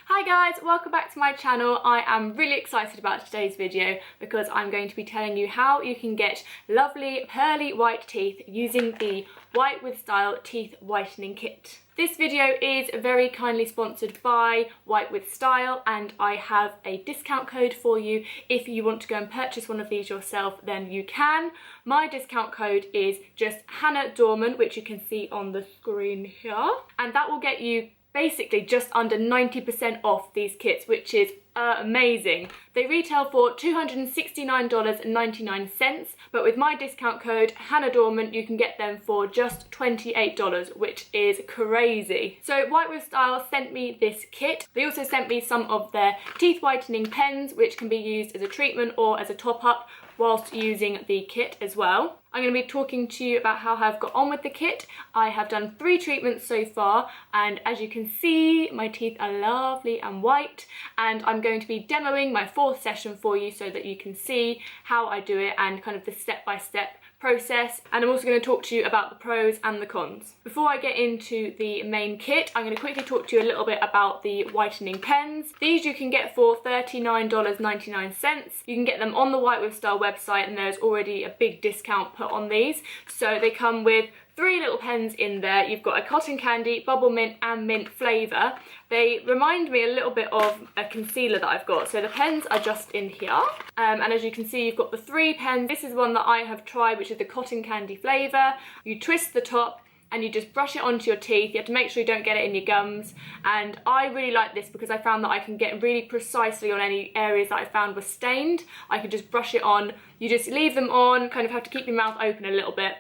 Hi guys, welcome back to my channel. I am really excited about today's video because I'm going to be telling you how you can get lovely pearly white teeth using the White with Style Teeth Whitening Kit. This video is very kindly sponsored by White with Style, and I have a discount code for you. If you want to go and purchase one of these yourself, then you can. My discount code is just Hannah Dorman, which you can see on the screen here, and that will get you basically just under 90% off these kits, which is amazing. They retail for $269.99, but with my discount code Hannah Dorman you can get them for just $28, which is crazy. So White with Style sent me this kit. They also sent me some of their teeth whitening pens, which can be used as a treatment or as a top-up whilst using the kit as well. I'm going to be talking to you about how I've got on with the kit. I have done 3 treatments so far, and as you can see, my teeth are lovely and white, and I'm going to be demoing my 4th session for you so that you can see how I do it and kind of the step-by-step process. And I'm also going to talk to you about the pros and the cons. Before I get into the main kit, I'm going to quickly talk to you a little bit about the whitening pens. These you can get for $39.99. You can get them on the White with Style website, and there's already a big discount put on these. So they come with 3 little pens in there. You've got a cotton candy, bubble mint and mint flavour. They remind me a little bit of a concealer that I've got. So the pens are just in here. And as you can see, you've got the 3 pens. This is one that I have tried, which is the cotton candy flavour. You twist the top and you just brush it onto your teeth. You have to make sure you don't get it in your gums. And I really like this because I found that I can get really precisely on any areas that I found were stained. I could just brush it on. You just leave them on, kind of have to keep your mouth open a little bit,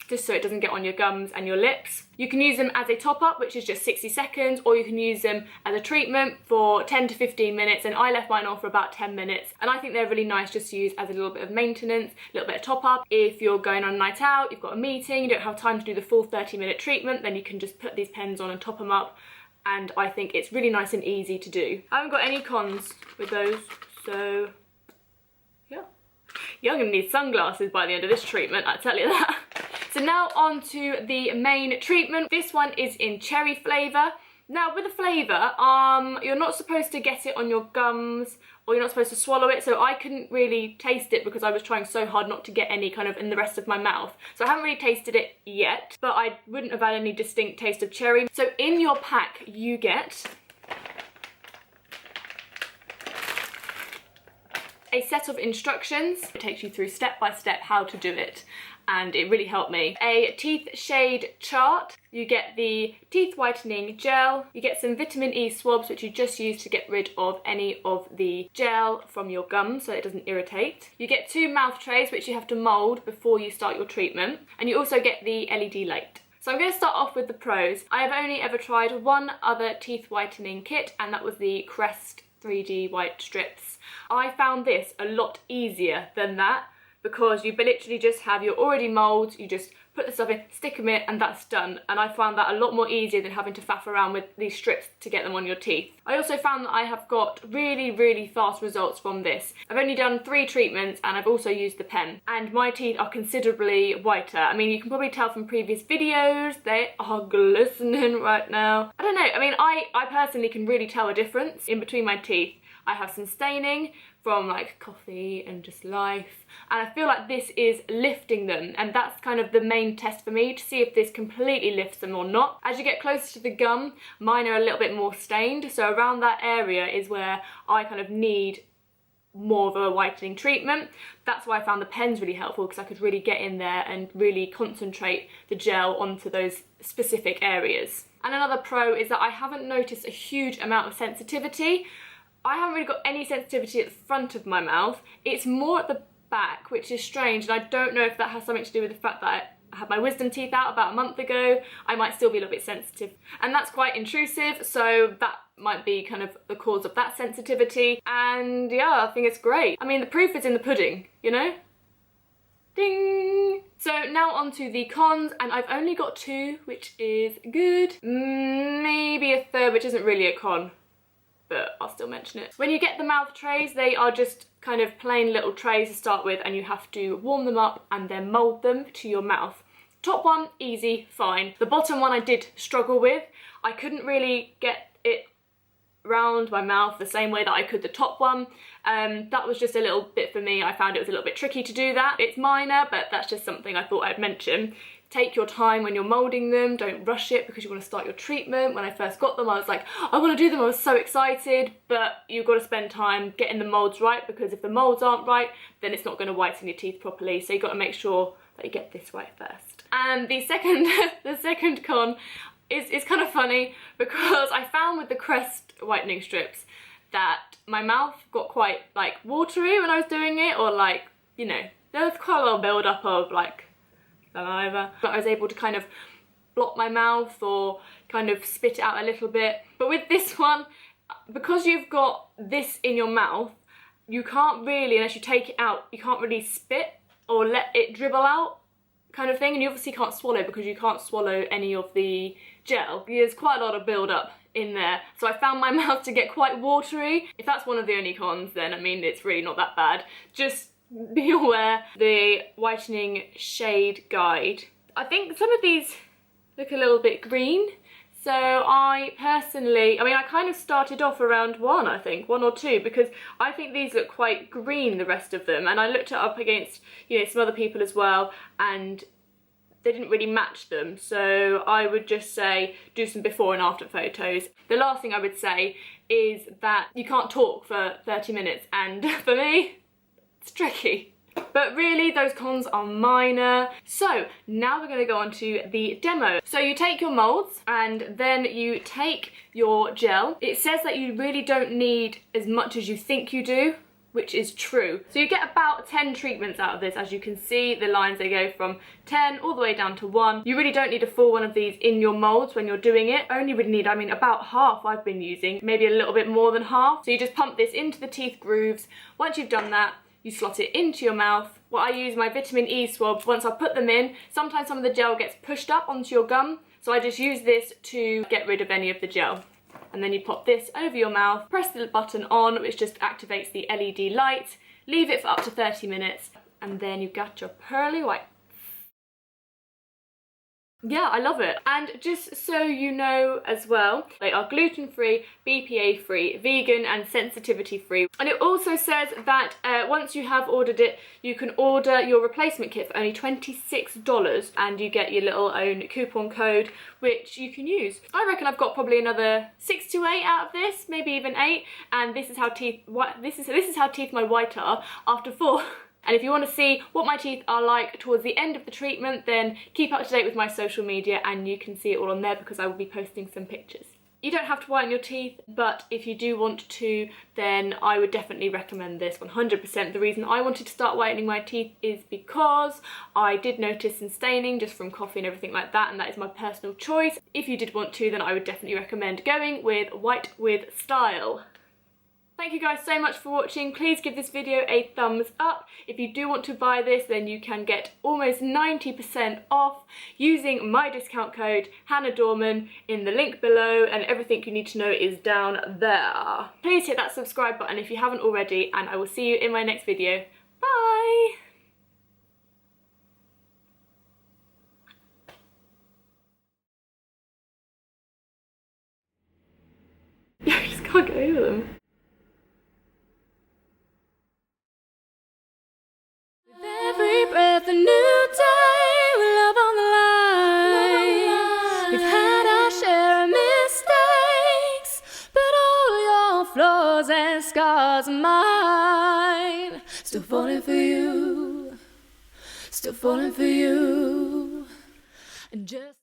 just so it doesn't get on your gums and your lips. You can use them as a top-up, which is just 60 seconds, or you can use them as a treatment for 10 to 15 minutes, and I left mine on for about 10 minutes. And I think they're really nice just to use as a little bit of maintenance, a little bit of top-up. If you're going on a night out, you've got a meeting, you don't have time to do the full 30-minute treatment, then you can just put these pens on and top them up, and I think it's really nice and easy to do. I haven't got any cons with those, so yeah. You're going to need sunglasses by the end of this treatment, I tell you that. So now on to the main treatment. This one is in cherry flavour. Now with the flavour, you're not supposed to get it on your gums, or you're not supposed to swallow it, so I couldn't really taste it because I was trying so hard not to get any kind of in the rest of my mouth. So I haven't really tasted it yet, but I wouldn't have had any distinct taste of cherry. So in your pack you get a set of instructions. It takes you through step by step how to do it, and it really helped me. A teeth shade chart. You get the teeth whitening gel. You get some vitamin E swabs, which you just use to get rid of any of the gel from your gums so it doesn't irritate. You get 2 mouth trays, which you have to mould before you start your treatment. And you also get the LED light. So I'm going to start off with the pros. I have only ever tried one other teeth whitening kit, and that was the Crest 3D white strips. I found this a lot easier than that because you literally just have your already moulds, you just put the stuff in, stick them in, and that's done. And I found that a lot more easier than having to faff around with these strips to get them on your teeth. I also found that I have got really fast results from this. I've only done 3 treatments, and I've also used the pen, and my teeth are considerably whiter. I mean, you can probably tell from previous videos, they are glistening right now. I don't know, I mean, I personally can really tell a difference in between my teeth. I have some staining from like coffee and just life, and I feel like this is lifting them, and that's kind of the main test for me to see if this completely lifts them or not. As you get closer to the gum, mine are a little bit more stained, so around that area is where I kind of need more of a whitening treatment. That's why I found the pens really helpful, because I could really get in there and really concentrate the gel onto those specific areas. And another pro is that I haven't noticed a huge amount of sensitivity. I haven't really got any sensitivity at the front of my mouth. It's more at the back, which is strange, and I don't know if that has something to do with the fact that I had my wisdom teeth out about a month ago. I might still be a little bit sensitive, and that's quite intrusive, so that might be kind of the cause of that sensitivity. And yeah, I think it's great. I mean, the proof is in the pudding, you know? Ding! So now on to the cons, and I've only got 2, which is good. Maybe a third, which isn't really a con, but I'll still mention it. When you get the mouth trays, they are just kind of plain little trays to start with, and you have to warm them up and then mould them to your mouth. Top one, easy, fine. The bottom one I did struggle with. I couldn't really get it around my mouth the same way that I could the top one. That was just a little bit for me. I found it was a little bit tricky to do that. It's minor, but that's just something I thought I'd mention. Take your time when you're moulding them, don't rush it because you want to start your treatment. When I first got them I was like, I want to do them, I was so excited, but you've got to spend time getting the moulds right, because if the moulds aren't right then it's not going to whiten your teeth properly, so you've got to make sure that you get this right first. And the second, the second con is kind of funny, because I found with the Crest whitening strips that my mouth got quite like watery when I was doing it, or like, you know, there was quite a little build up of like saliva, but I was able to kind of block my mouth or kind of spit it out a little bit. But with this one, because you've got this in your mouth, you can't really, unless you take it out, you can't really spit or let it dribble out kind of thing, and you obviously can't swallow because you can't swallow any of the gel. There's quite a lot of build up in there, so I found my mouth to get quite watery. If that's one of the only cons, then I mean it's really not that bad. Just be aware. The whitening shade guide, I think some of these look a little bit green, so I personally, I mean I kind of started off around one, I think, one or two, because I think these look quite green, the rest of them, and I looked it up against, you know, some other people as well, and they didn't really match them, so I would just say do some before and after photos. The last thing I would say is that you can't talk for 30 minutes, and for me, it's tricky. But really, those cons are minor. So now we're going to go on to the demo. So you take your moulds and then you take your gel. It says that you really don't need as much as you think you do, which is true. So you get about 10 treatments out of this. As you can see, the lines, they go from 10 all the way down to 1. You really don't need a full one of these in your moulds when you're doing it. Only really need, I mean, about half I've been using, maybe a little bit more than half. So you just pump this into the teeth grooves. Once you've done that, you slot it into your mouth. Well, I use my vitamin E swabs. Once I put them in, sometimes some of the gel gets pushed up onto your gum, so I just use this to get rid of any of the gel. And then you pop this over your mouth, press the button on, which just activates the LED light, leave it for up to 30 minutes, and then you've got your pearly white. Yeah, I love it. And just so you know as well, they are gluten-free, BPA-free, vegan and sensitivity-free. And it also says that once you have ordered it, you can order your replacement kit for only $26 and you get your little own coupon code, which you can use. I reckon I've got probably another 6 to 8 out of this, maybe even 8. And this is how teeth, this is how teeth my white are after 4. And if you want to see what my teeth are like towards the end of the treatment, then keep up to date with my social media and you can see it all on there, because I will be posting some pictures. You don't have to whiten your teeth, but if you do want to, then I would definitely recommend this 100%. The reason I wanted to start whitening my teeth is because I did notice some staining just from coffee and everything like that, and that is my personal choice. If you did want to, then I would definitely recommend going with White with Style. Thank you guys so much for watching. Please give this video a thumbs up. If you do want to buy this, then you can get almost 90% off using my discount code Hannah Dorman in the link below, and everything you need to know is down there. Please hit that subscribe button if you haven't already, and I will see you in my next video. Bye! I just can't get over them. Every breath a new day, with love on the line. We've had our share of mistakes, but all your flaws and scars are mine. Still falling for you, still falling for you. And just